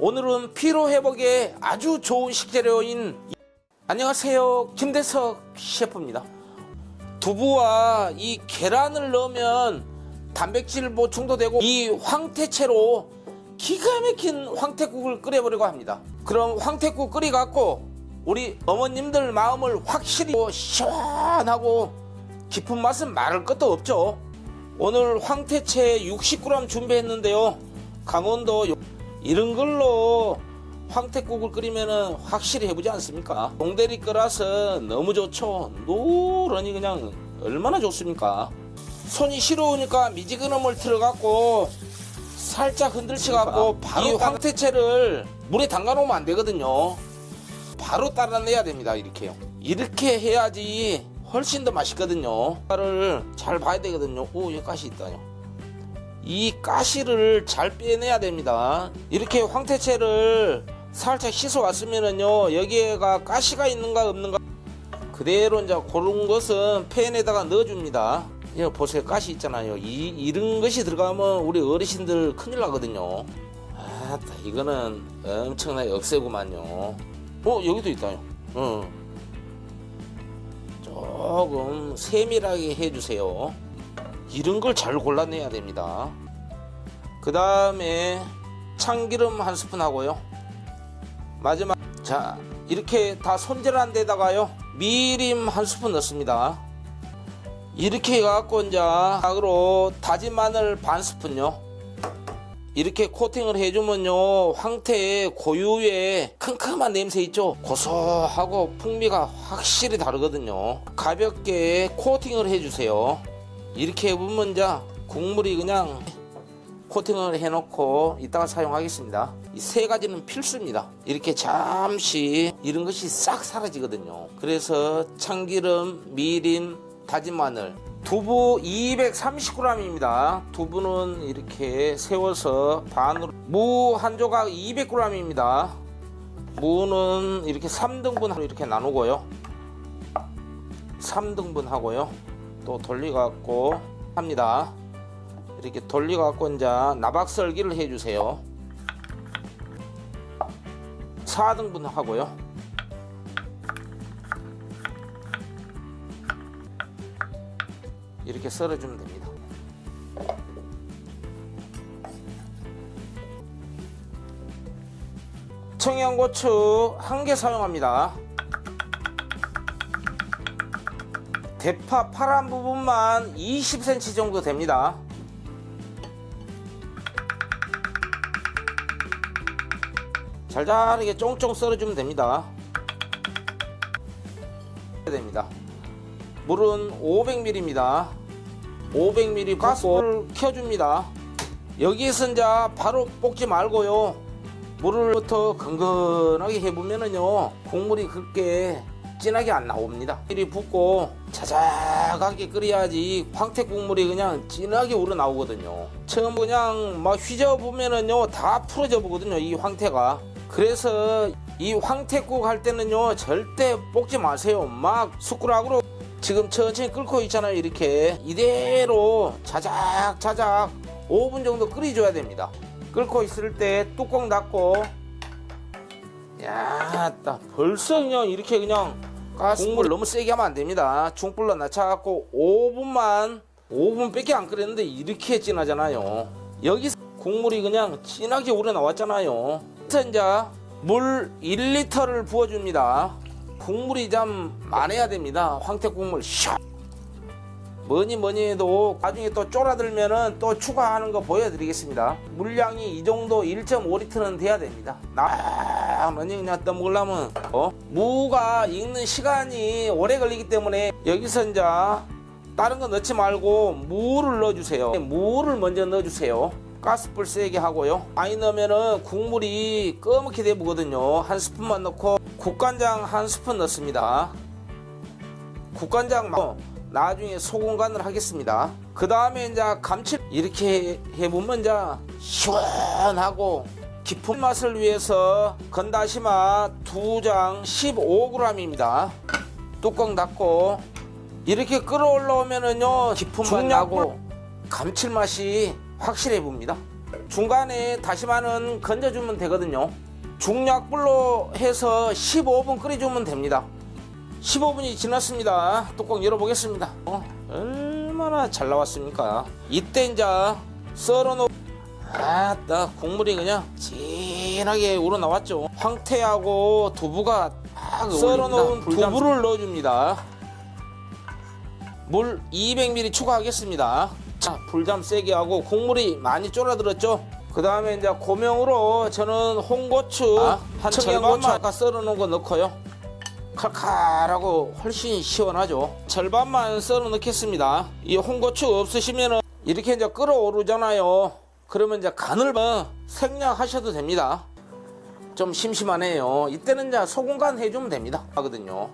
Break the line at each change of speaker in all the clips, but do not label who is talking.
오늘은 피로회복에 아주 좋은 식재료인 안녕하세요, 김대석 셰프입니다. 두부와 이 계란을 넣으면 단백질 보충도 되고 이 황태채로 기가 막힌 황태국을 끓여보려고 합니다. 그럼 황태국 끓여갖고 우리 어머님들 마음을 확실히 시원하고 깊은 맛은 말할 것도 없죠. 오늘 황태채 60g 준비했는데요. 강원도 이런 걸로 황태국을 끓이면 확실히 해보지 않습니까? 동대리 끓여서 너무 좋죠. 노란이 그냥 얼마나 좋습니까? 손이 시려우니까 미지근함을 틀어갖고 살짝 흔들쳐갖고 바로 이 황태채를 물에 담가놓으면 안 되거든요. 바로 따라내야 됩니다. 이렇게요. 이렇게 해야지 훨씬 더 맛있거든요. 이를 잘 봐야 되거든요. 오, 여기 가시 있다요. 이 가시를 잘 빼내야 됩니다. 이렇게 황태채를 살짝 씻어 왔으면은요, 여기에가 가시가 있는가 없는가 그대로 이제 그런 것은 팬에다가 넣어줍니다. 여기 보세요, 가시 있잖아요. 이런 것이 들어가면 우리 어르신들 큰일 나거든요. 아, 이거는 엄청나게 억세구만요. 여기도 있다요. 조금 세밀하게 해주세요. 이런 걸 잘 골라내야 됩니다. 그 다음에 참기름 한 스푼 하고요. 마지막, 자, 이렇게 다 손질한 데다가요, 미림 한 스푼 넣습니다. 이렇게 해갖고 이제 으로 다진 마늘 반 스푼요. 이렇게 코팅을 해주면요, 황태의 고유의 큼큼한 냄새 있죠? 고소하고 풍미가 확실히 다르거든요. 가볍게 코팅을 해주세요. 이렇게 해보면 이제 국물이 그냥 코팅을 해놓고 이따가 사용하겠습니다. 이 세 가지는 필수입니다. 이렇게 잠시 이런 것이 싹 사라지거든요. 그래서 참기름, 미림, 다진 마늘, 두부 230g입니다. 두부는 이렇게 세워서 반으로, 무 한 조각 200g입니다. 무는 이렇게 3등분으로 이렇게 나누고요. 3등분 하고요. 또 돌려갖고 합니다. 이렇게 돌려갖고 이제 나박썰기를 해주세요. 4등분 하고요. 이렇게 썰어주면 됩니다. 청양고추 1개 사용합니다. 대파 파란 부분만 20cm 정도 됩니다. 잘잘하게 쫑쫑 썰어주면 됩니다. 물은 500ml입니다. 500ml 가스불을 켜줍니다. 여기에서 이제 바로 볶지 말고요, 물을부터 건건하게 해보면은요, 국물이 그렇게 진하게 안 나옵니다. 미리 붓고 자작하게 끓여야지 황태 국물이 그냥 진하게 우러나오거든요. 처음 그냥 막 휘저어보면은요, 다 풀어져 보거든요, 이 황태가. 그래서 이 황태국 할 때는요, 절대 볶지 마세요. 막 숟가락으로 지금 천천히 끓고 있잖아요. 이렇게 이대로 자작자작 5분 정도 끓여줘야 됩니다. 끓고 있을 때 뚜껑 닫고, 야, 딱 벌써 그냥 이렇게 그냥 국물 너무 세게 하면 안 됩니다. 중불로 낮춰갖고 5분밖에 안 끓였는데 이렇게 진하잖아요. 여기서 국물이 그냥 진하게 우러 나왔잖아요. 그래서 이제 물 1리터를 부어줍니다. 국물이 좀 많아야 됩니다. 황태 국물 뭐니 해도 나중에 또 쫄아들면은 또 추가하는 거 보여드리겠습니다. 물량이 이 정도 1.5리터는 돼야 됩니다. 나머지 그냥 떠먹으려면 무가 익는 시간이 오래 걸리기 때문에 여기서 이제 다른 거 넣지 말고 무를 넣어주세요. 무를 먼저 넣어주세요. 가스불 세게 하고요. 많이 넣으면은 국물이 꺼멓게 되거든요. 한 스푼만 넣고 국간장 한 스푼 넣습니다. 국간장 나중에 소금 간을 하겠습니다. 그 다음에 이제 감칠 이렇게 해보면 이제 시원하고 깊은 맛을 위해서 건다시마 2장 15g입니다. 뚜껑 닫고 이렇게 끓어올라오면은요, 깊은 맛 나고 감칠맛이 확실해 봅니다. 중간에 다시마는 건져주면 되거든요. 중약불로 해서 15분 끓여주면 됩니다. 15분이 지났습니다. 뚜껑 열어보겠습니다. 얼마나 잘 나왔습니까? 이때 이제 썰어놓은 아따 국물이 그냥 진하게 우러나왔죠. 황태하고 두부가 막 썰어놓은 두부를 넣어줍니다. 물 200ml 추가하겠습니다. 자, 불잠 세게 하고 국물이 많이 쫄아들었죠. 그 다음에 이제 고명으로 저는 홍고추 한 절반만 아까 썰어놓은 거 넣고요. 칼칼하고 훨씬 시원하죠. 절반만 썰어 넣겠습니다. 이 홍고추 없으시면은 이렇게 이제 끓어오르잖아요. 그러면 이제 간을 생략하셔도 됩니다. 좀 심심하네요. 이때는 이제 소금 간 해주면 됩니다. 하거든요.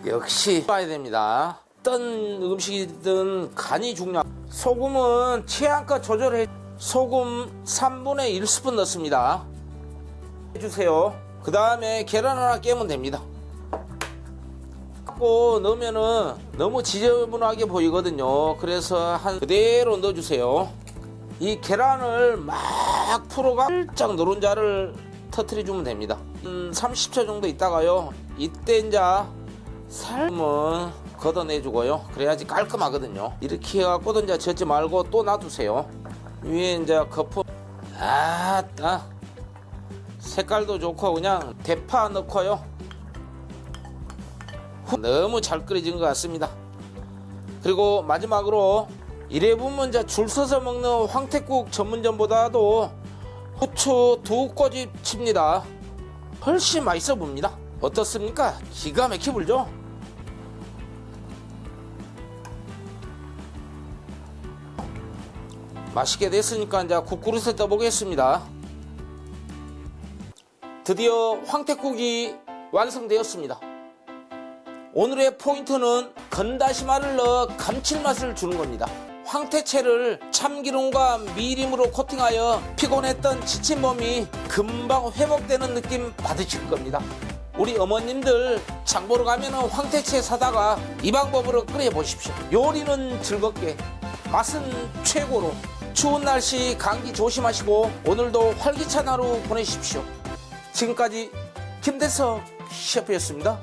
역시 봐야 됩니다. 어떤 음식이든 간이 중요합니다. 소금은 취향껏 조절해. 소금 3분의 1스푼 넣습니다. 해주세요. 그 다음에 계란 하나 깨면 됩니다. 넣으면은 너무 지저분하게 보이거든요. 그래서 한 그대로 넣어주세요. 이 계란을 막 풀어가 살짝 노른자를 터트려주면 됩니다. 30초 정도 있다가요. 이때 이제 삶은 걷어내주고요. 그래야지 깔끔하거든요. 이렇게 해갖고도 이제 젓지 말고 또 놔두세요. 위에 이제 거품 아따 색깔도 좋고 그냥 대파 넣고요. 너무 잘 끓여진 것 같습니다. 그리고 마지막으로 이래 보면 이제 줄 서서 먹는 황태국 전문점보다도 후추 2꼬집 칩니다. 훨씬 맛있어 보입니다. 어떻습니까? 기가 막혀 불죠? 맛있게 됐으니까 이제 국그릇에 떠보겠습니다. 드디어 황태국이 완성되었습니다. 오늘의 포인트는 건다시마를 넣어 감칠맛을 주는 겁니다. 황태채를 참기름과 미림으로 코팅하여 피곤했던 지친 몸이 금방 회복되는 느낌 받으실 겁니다. 우리 어머님들 장 보러 가면 황태채 사다가 이 방법으로 끓여 보십시오. 요리는 즐겁게, 맛은 최고로. 추운 날씨 감기 조심하시고 오늘도 활기찬 하루 보내십시오. 지금까지 김대석 셰프였습니다.